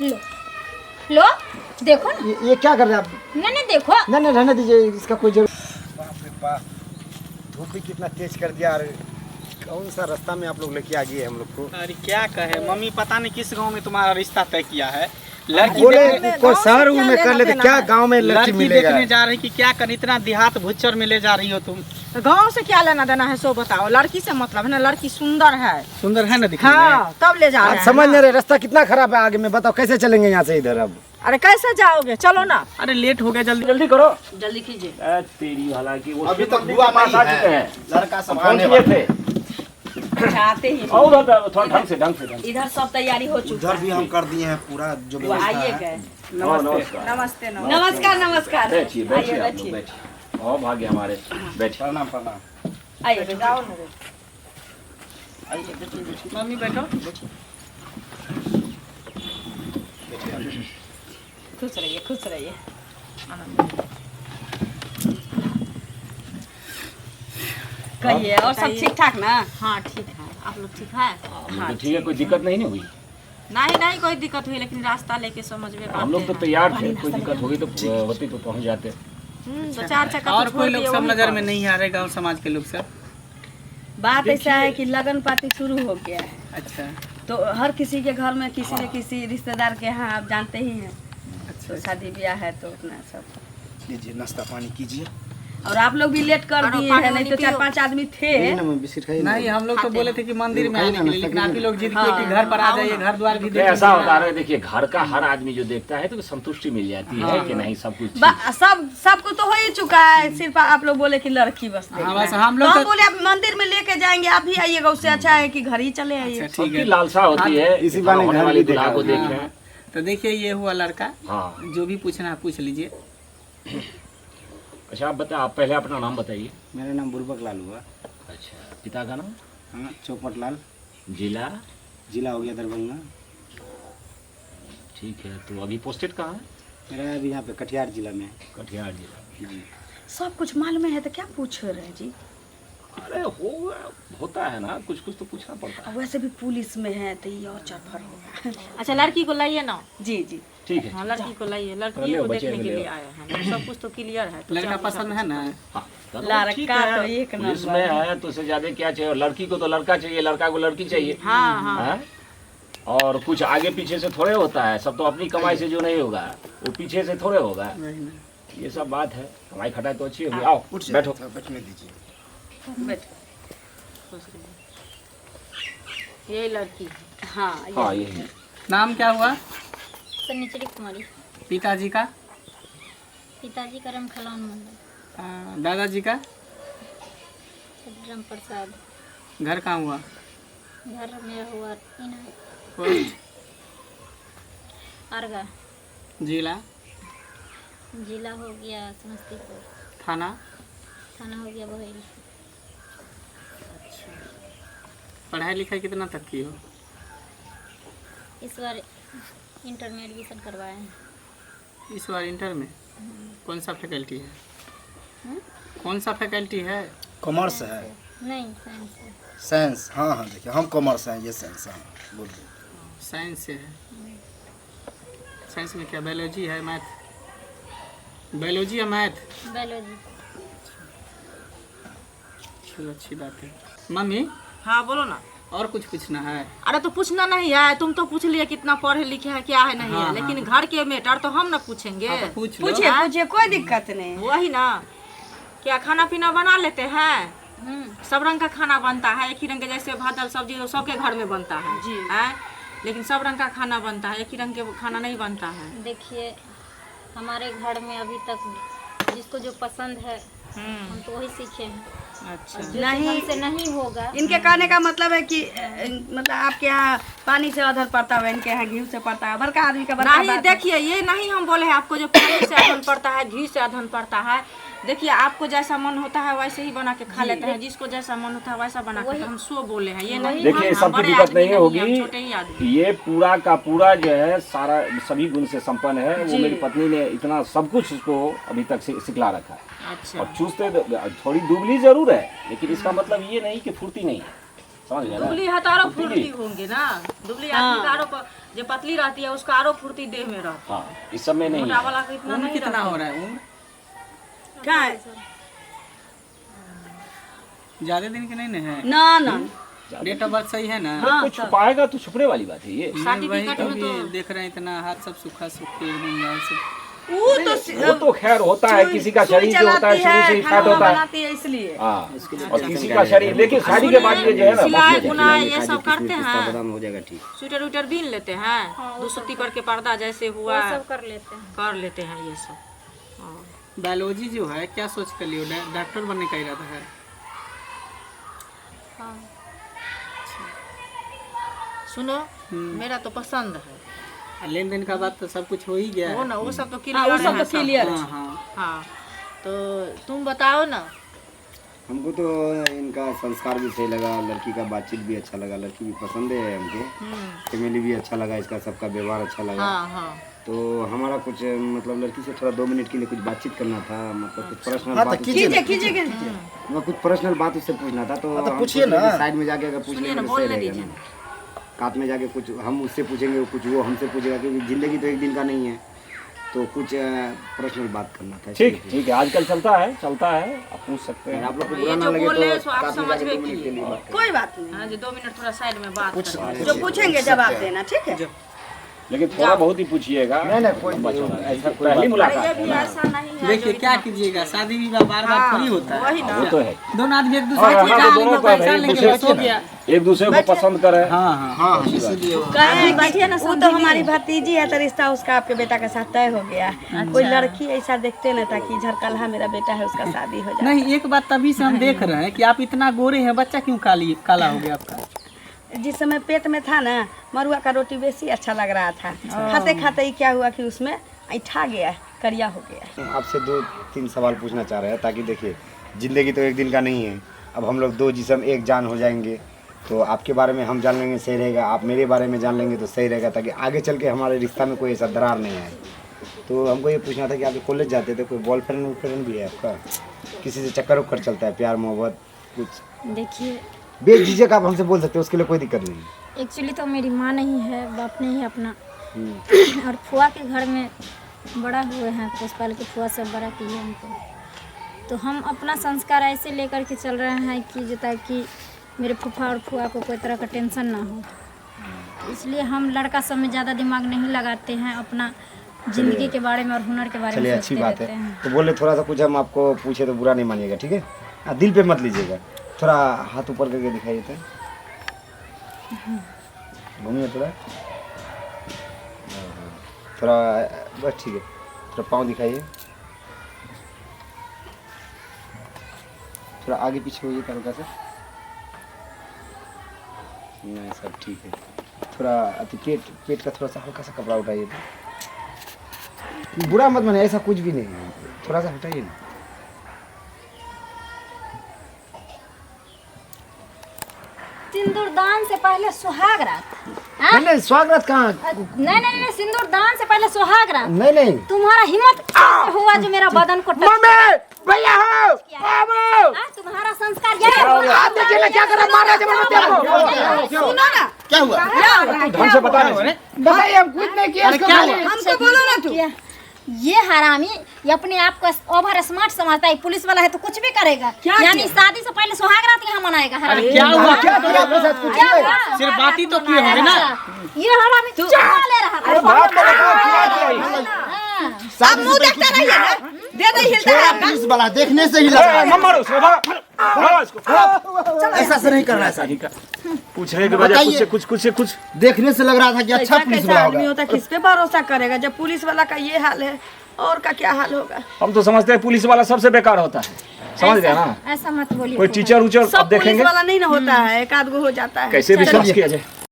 लो लो देखो ना। ये क्या कर रहे हैं आप? नहीं देखो। नहीं रहने दीजिए, इसका कोई जरूरत। बाप रे बाप, धूप भी कितना तेज कर दिया। अरे कौन सा रास्ता में आप लोग लेके आ गए हम लोग को। अरे क्या कहे मम्मी, पता नहीं किस गांव में तुम्हारा रिश्ता तय किया है। लड़की बोले कोई शहर में कर लेते, क्या गांव में लड़की मिलेगा? देखने जा रही कि क्या कर, इतना देहात भुच्चर में ले जा रही हो तुम। तो गाँव से क्या लेना देना है सो बताओ। लड़की से मतलब है ना, लड़की सुंदर है। सुंदर है ना दिखने हाँ, तब ले जा रहे हैं। समझ नहीं रहे, रास्ता कितना खराब है आगे में। बताओ कैसे चलेंगे यहाँ से इधर अब? अरे कैसे जाओगे, चलो ना। अरे लेट हो गया, जल्दी जल्दी करो। जल्दी कीजिए। तेरी हालांकि वो अभी तक बुआ पास आ चुके हैं। लड़का सब पहुंच गए थे। चाहते ही और थोड़ा ढंग से इधर सब तैयारी हो चुकी उधर भी हम कर दिए हैं पूरा जो है। आइए गए। नमस्कार नमस्ते नमस्कार नमस्कार। बैठिए बैठिए आप लोग बैठिए। और भाग्य हमारे बैठिए। प्रणाम प्रणाम। आइए जाओ ना। मम्मी बैठो। खुश रहिए खुश रहिए। कहिए और सब ठीक ठाक ना? हाँ ठीक है, आप लोग ठीक है? तो ठीक है, कोई दिक्कत नहीं हुई। नहीं कोई दिक्कत हुई, लेकिन रास्ता लेके समझ में हम लोग तो तैयार थे, कोई दिक्कत होगी तो होती तो पहुंच जाते। दो चार चक्कर और कोई लोग सब नजर में नहीं आ रहे, गाँव समाज के लोग सब। बात ऐसा है कि लगन पाती शुरू हो गया है, अच्छा तो हर किसी के घर में किसी न किसी रिश्तेदार के यहाँ आप जानते ही हैं। अच्छा। तो शादी ब्याह है तो उतना सब। लीजिए नाश्ता पानी कीजिए। और आप लोग भी लेट कर दिए हैं, नहीं तो 4-5 आदमी थे। बिस्किट खाइए। नहीं, हम लोग तो बोले थे कि मंदिर में आने के लिए, लेकिन आप ही लोग जिद किए कि घर पर आ जाइए, घर द्वार भी तो ऐसा होता है। देखिए घर का हर आदमी जो देखता है तो संतुष्टि मिल जाती है कि नहीं सब कुछ सबको तो हो ही चुका है, सिर्फ आप लोग बोले कि लड़की बस देखना बस है। हम लोग तो तो- बोले आप मंदिर में लेके जाएंगे, आप भी आइएगा, उससे अच्छा है कि घर ही चले आइए। ठीक सबकी है। लालसा होती है इसी बहाने होने घर वाली भी दुल्हा देखा को होगा। देख रहे हैं। तो देखिए ये हुआ लड़का, हाँ जो भी पूछना है पूछ लीजिए। अच्छा आप बताए, आप पहले अपना नाम बताइए। मेरा नाम बुर्बक लाल हुआ। अच्छा पिता का नाम? हाँ, चौपट लाल। जिला? जिला हो गया दरभंगा। ठीक है, तो अभी पोस्टेड कहाँ है? मेरा अभी यहाँ पे कटिहार जिला में है। कटिहार जिला। सब कुछ मालूम है तो क्या पूछ रहे हैं जी? अरे होता है ना, कुछ कुछ तो पूछना पड़ता है। और वैसे भी पुलिस में है तो ये और चरफर होगा। अच्छा लड़की को लाइए ना। जी जी ठीक है। हाँ लड़की को लाइए, लड़की ले को बच्चे देखने के ले लिए आए हैं। सब कुछ तो क्लियर है। तो लड़का पसंद है ना? हाँ, तो लड़का ठीक है, तो एक पुलिस नंबर में है तो उससे ज्यादा क्या चाहिए? लड़की को तो लड़का चाहिए, लड़का को लड़की चाहिए। हाँ हाँ हैं? और कुछ आगे पीछे से थोड़े होता है, सब तो अपनी कमाई से जो नहीं होगा वो पीछे से थोड़े होगा। ये सब बात है, कमाई खटाई तो अच्छी होगी। आओ बैठो। बैठने दीजिए। बैठो। ये लड़की। हाँ हाँ यही। नाम क्या हुआ? सन्निचरी कुमारी। पिताजी का? पिताजी का राम खलौन मंडल। दादाजी का? राम प्रसाद। घर कहाँ हुआ? घर में हुआ पोस्ट? अर्गा। जिला? जिला हो गया समस्तीपुर। थाना? थाना हो गया बहेरी। पढ़ाई लिखाई कितना तक की हो? इस बार इंटर में एडमिशन करवाए हैं। इस बार इंटर में कौन सा फैकल्टी है? कौन सा फैकल्टी है? कॉमर्स है। नहीं साइंस है। साइंस? हाँ हाँ देखिए हम कॉमर्स हैं, ये साइंस है। बोलिए। साइंस से है। साइंस में क्या बायोलॉजी है, मैथ? बायोलॉजी या मैथ? बायोलॉजी। चलो अच्छी बात है। मम्मी हाँ बोलो ना। और कुछ पूछना है? अरे तो पूछना नहीं है, तुम तो पूछ लिए कितना पढ़े लिखे है क्या है नहीं है, लेकिन घर के मैटर तो हम ना पूछेंगे। हाँ, तो पूछ लो। पूछिए पूछिए, कोई दिक्कत नहीं। वही ना, क्या खाना पीना बना लेते हैं? सब रंग का खाना बनता है, एक ही रंग के, जैसे भात दाल सब्जी तो सबके घर में बनता है जी। है, लेकिन सब रंग का खाना बनता है, एक ही रंग के खाना नहीं बनता है। देखिए हमारे घर में अभी तक जिसको जो पसंद है हम तो वही सीखे हैं। अच्छा। जो हमसे नहीं होगा। इनके कहने का मतलब है कि मतलब आपके यहाँ पानी से अधर पड़ता है, इनके यहाँ घी से पड़ता है। बड़का आदमी का बड़का नहीं बात है। देखिए, ये नहीं हम बोले हैं आपको जो पानी से अधन पड़ता है, घी से अधन पड़ता है। देखिए आपको जैसा मन होता है वैसे ही बना के खा लेते हैं, जिसको जैसा मन होता है वैसा बना के। हम सो बोले हैं, ये नहीं देखिए हम सबकी बड़े दिक्कत आदमी नहीं होगी। हम छोटे ही आदमी। ये पूरा का पूरा जो है सारा सभी गुण से संपन्न है। वो मेरी पत्नी ने इतना सब कुछ उसको अभी तक सिखला रखा है। अच्छा और चूसते थोड़ी दुबली जरूर है, लेकिन इसका मतलब ये नहीं कि फुर्ती नहीं है। समझ गए ना? दुबली है तो आरो फुर्ती होंगे ना। दुबली आदमी का आरो जो पतली रहती है उसका आरो फुर्ती देह में रहता हाँ इस सब में नहीं मोटा है। वाला का इतना उम्र नहीं कितना रहता। हो रहा है? उम्र क्या है? ज्यादा दिन के नहीं ना है? ना ना डेट ऑफ बर्थ सही है ना? कुछ छुपाएगा तो छुपने वाली बात है ये। वही सर्टिफिकेट में कभी तो देख रहे हैं इतना हाथ सब सूखा सूखे एकदम लाल से। वो तो खैर होता है, किसी का शरीर जो होता है शुरू से ही फैट होता है। बनाती है इसलिए। हाँ और किसी का शरीर, लेकिन शादी के बाद ये जो है ना सिलाई बुनाई ये सब करते हैं। बदाम हो जाएगा ठीक। स्वेटर उटर बीन लेते हैं, दुसुत्ती करके पर्दा जैसे हुआ सब कर लेते हैं। कर लेते हैं ये सब। बायोलॉजी जो है क्या सोच कर लियो? डॉक्टर बनने का इरादा है? सुनो मेरा तो पसंद है लेन देन का बात तो सब कुछ हो ही गया वो है। ना, वो सब तो हाँ, क्लियर वो सब है तो क्लियर है। हाँ हाँ। हाँ तो तुम बताओ ना। हमको तो इनका संस्कार भी सही लगा, लड़की का बातचीत भी अच्छा लगा, लड़की भी पसंद है हमको, फैमिली भी अच्छा लगा, इसका सबका व्यवहार अच्छा लगा। हाँ हाँ तो हमारा कुछ मतलब लड़की से थोड़ा 2 मिनट के लिए कुछ बातचीत करना था, मतलब कुछ पर्सनल हाँ तो बात, कीजिए कीजिए मैं कुछ पर्सनल बात उससे पूछना था। तो तो हम पूछिए सोचे ना। कि साइड में जाके अगर पूछ सुनिए लेंगे ना, तो सही बोलने रहेगा दीजिए ना। साथ में जाके कुछ हम उससे पूछेंगे, कुछ वो हमसे पूछेगा, क्योंकि जिंदगी तो एक दिन का नहीं है, तो कुछ पर्सनल बात करना था। ठीक ठीक है, आजकल चलता है आप पूछ सकते हैं। आप लोग को ये बुरा ना जो लगे बोले तो सो आप साथ में समझ जाके गए 2 मिनट कि- के लिए बात कोई बात नहीं, हाँ जो 2 मिनट थोड़ा साइड में बात करें। जो पूछेंगे जवाब देना, ठीक है? लेकिन थोड़ा बहुत ही पूछिएगा। नहीं कोई लंबा चौड़ा। ऐसा कोई पहली बात मुलाकात ये है भी ना, ऐसा नहीं है देखिए जो क्या कीजिएगा, शादी विवाह बार बार थोड़ी होता है। वही ना। वो तो है। दोनों आदमी एक और दूसरे को हाँ, तो जान दोनों लेंगे, का पहचान भाई लेंगे, पूछे बस हो गया। एक दूसरे को पसंद करे। हाँ हाँ हाँ इसीलिए कहे बैठिए ना, वो तो हमारी भतीजी है, तो रिश्ता उसका आपके बेटा के साथ तय हो गया। कोई लड़की ऐसा देखते ना था कि झरकल्हा मेरा बेटा है, उसका शादी हो जाए। नहीं, एक बात तभी से हम देख रहे हैं कि आप इतना गोरे हैं, बच्चा क्यों काला हो गया आपका? जिस समय पेट में था ना, मरुआ का रोटी बेसी अच्छा लग रहा था। खाते खाते ही क्या हुआ कि उसमें ऐठा गया, करिया हो गया। आपसे 2-3 सवाल पूछना चाह रहे हैं, ताकि देखिए जिंदगी तो एक दिन का नहीं है। अब हम लोग 2 जिस्म एक जान हो जाएंगे, तो आपके बारे में हम जान लेंगे सही रहेगा, आप मेरे बारे में जान लेंगे तो सही रहेगा, ताकि आगे चल के हमारे रिश्ता में कोई ऐसा दरार नहीं आए। तो हमको ये पूछना था कि आप कॉलेज जाते थे, कोई बॉयफ्रेंड भी है आपका? किसी से चक्कर उक्कर चलता है, प्यार मोहब्बत कुछ? देखिए बेझिझक आप हमसे बोल सकते हो, उसके लिए कोई दिक्कत नहीं। एक्चुअली तो मेरी माँ नहीं है, बाप ने ही अपना और फुआ के घर में बड़ा हुए हैं, पुष्पाल के फुआ से बड़ा किए हमको। तो हम अपना संस्कार ऐसे लेकर के चल रहे हैं कि जो ताकि मेरे फूफा और फुआ को कोई तरह का टेंशन ना हो। इसलिए हम लड़का सब में ज़्यादा दिमाग नहीं लगाते हैं, अपना जिंदगी के बारे में और हुनर के बारे चलिए में अच्छी सोचते बात रहते है। हैं। तो बोले थोड़ा सा कुछ हम आपको पूछे तो बुरा नहीं मानिएगा, ठीक है? दिल पे मत लीजिएगा, थोड़ा हाथ ऊपर करके दिखाइए तो। घूमिए थोड़ा बस ठीक है, थोड़ा पाँव दिखाइए, थोड़ा आगे पीछे होइए हल्का सा। नहीं सब ठीक है। थोड़ा पेट का थोड़ा सा हल्का सा कपड़ा उठाइए तो। बुरा मत मानिए, ऐसा कुछ भी नहीं है, थोड़ा सा हटाइए ना। सिंदूर दान से पहले सुहाग रात। नहीं नहीं, स्वागत कहाँ? नहीं, सिंदूर दान से पहले सुहाग रात। नहीं नहीं, तुम्हारा हिम्मत कैसे हुआ जो मेरा बदन को टच भैया हो तुम्हारा संस्कार यही है। आप देखिए ना क्या कर रहा, मार रहा है जबरदस्ती आपको। सुनो ना, क्या हुआ? ढंग से बता रहे हैं। बताइए, हम कुछ नहीं किया इसको। हमको बोलो ना तू। ये हरामी ये अपने आप को ओवर स्मार्ट समझता है, पुलिस वाला है तो कुछ भी करेगा। यानी शादी से पहले सुहाग रात यहाँ मनाएगा हरामी। क्या हुआ? क्या किया आपके साथ? कुछ क्या किया? हुआ? सिर्फ बात ही तो किए होंगे ना। ये हरामी चुरा ले रहा था। बात तो बताओ, क्या किया? आप मुंह देखते रहिए ना, दे दे हिलता है आपका। पुलिस वाला देखने से ही लग रहा है। मारो उसको, मारो इसको। ऐसा से नहीं करना है सर। पूछने के बजाय बताइए। कुछ देखने से लग रहा था कि अच्छा ऐसा पुलिस कैसा वाला आदमी होगा। होता है, किस पे भरोसा करेगा? जब पुलिस वाला का ये हाल है, और का क्या हाल होगा? हम तो समझते हैं पुलिस वाला सबसे बेकार होता है, समझ गया ना? ऐसा मत बोलिए। कोई टीचर उचर सब अब पुलिस देखेंगे वाला नहीं ना होता है, एक आध गो हो जाता है। कैसे विश्वास किया जाए।